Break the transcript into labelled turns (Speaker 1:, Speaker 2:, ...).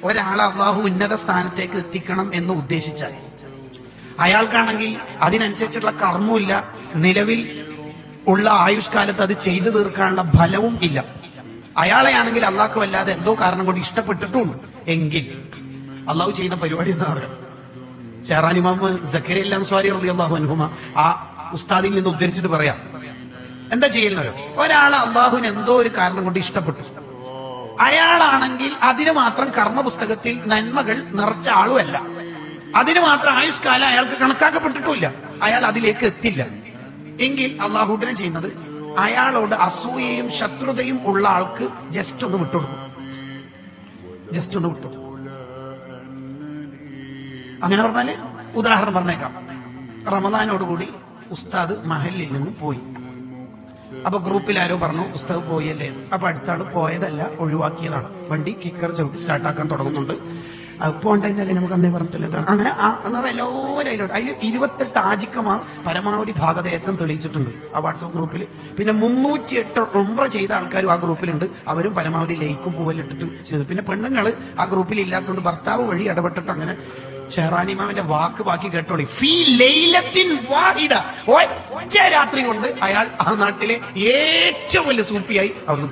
Speaker 1: ഒരാളെ അള്ളാഹു ഉന്നത സ്ഥാനത്തേക്ക് എത്തിക്കണം എന്ന് ഉദ്ദേശിച്ചാൽ അയാൾക്കാണെങ്കിൽ അതിനനുസരിച്ചുള്ള കർമ്മമില്ല, നിലവിൽ ഉള്ള ആയുഷ്കാലത്ത് അത് ചെയ്തു തീർക്കാനുള്ള ഫലവും ഇല്ല. അയാളെയാണെങ്കിൽ അള്ളാഹ്ക്ക് വല്ലാതെ എന്തോ കാരണം കൊണ്ട് ഇഷ്ടപ്പെട്ടിട്ടുണ്ട് എങ്കിൽ അള്ളാഹു ചെയ്യുന്ന പരിപാടി എന്താ പറയുക? ഷെഹ്റാൻ ഇമാം സക്കരിയ അൻസ്വാരി റളിയല്ലാഹു അൻഹുമ ആ ഉസ്താദിൽ നിന്ന് ഉദ്ധരിച്ചിട്ട് പറയാം, എന്താ ചെയ്യുന്നത്? ഒരാളെ അള്ളാഹുവിന് എന്തോ ഒരു കാരണം കൊണ്ട് ഇഷ്ടപ്പെട്ടു. അയാളാണെങ്കിൽ അതിന് മാത്രം കർമ്മ പുസ്തകത്തിൽ നന്മകൾ നിറച്ച ആളുമല്ല, അതിന് മാത്രം ആയുഷ്കാലം അയാൾക്ക് കണക്കാക്കപ്പെട്ടിട്ടുമില്ല, അയാൾ അതിലേക്ക് എത്തില്ല എങ്കിൽ അള്ളാഹുവിനെ ചെയ്യുന്നത് അയാളോട് അസൂയയും ശത്രുതയും ഉള്ള ആൾക്ക് ജസ്റ്റ് ഒന്ന് വിട്ടുകൊടുക്കും. ജസ്റ്റ് ഒന്ന് വിട്ടു. അങ്ങനെ പറഞ്ഞാല് ഉദാഹരണം പറഞ്ഞേക്കാം. റമദാനോടുകൂടി ഉസ്താദ് മഹലിൽ നിന്ന് പോയി. അപ്പൊ ഗ്രൂപ്പിൽ ആരോ പറഞ്ഞു ഉസ്താദ് പോയല്ലേ. അപ്പൊ അടുത്ത ആള് പോയതല്ല, ഒഴിവാക്കിയതാണ്. വണ്ടി കിക്കർ ചവിട്ടി സ്റ്റാർട്ടാക്കാൻ തുടങ്ങുന്നുണ്ട്. പോണ്ടല്ലേ നമുക്ക് അന്നേ പറഞ്ഞിട്ടില്ല. അങ്ങനെ എല്ലാവരും അതിൽ 28 ആജിക്കമാർ പരമാവധി ഭാഗതയത്വം തെളിയിച്ചിട്ടുണ്ട് ആ വാട്സപ്പ് ഗ്രൂപ്പിൽ. പിന്നെ 308 ഉംറ ചെയ്ത ആൾക്കാരും ആ ഗ്രൂപ്പിലുണ്ട്. അവരും പരമാവധി ലൈക്കും പൂവലിട്ടിട്ട് ചെയ്തു. പിന്നെ പെണ്ണുങ്ങൾ ആ ഗ്രൂപ്പിൽ ഇല്ലാത്തതുകൊണ്ട് ഭർത്താവ് വഴി ഇടപെട്ടിട്ട് അങ്ങനെ ഷെഹ്റാൻ ഇമാമിന്റെ വാക്ക് ബാക്കി കേട്ടോളി. ഫീ ലൈലത്തിൻ വാഹിദ, ഒറ്റ രാത്രി കൊണ്ട് അയാൾ ആ നാട്ടിലെ ഏറ്റവും വലിയ സൂഫിയായി അവിടെ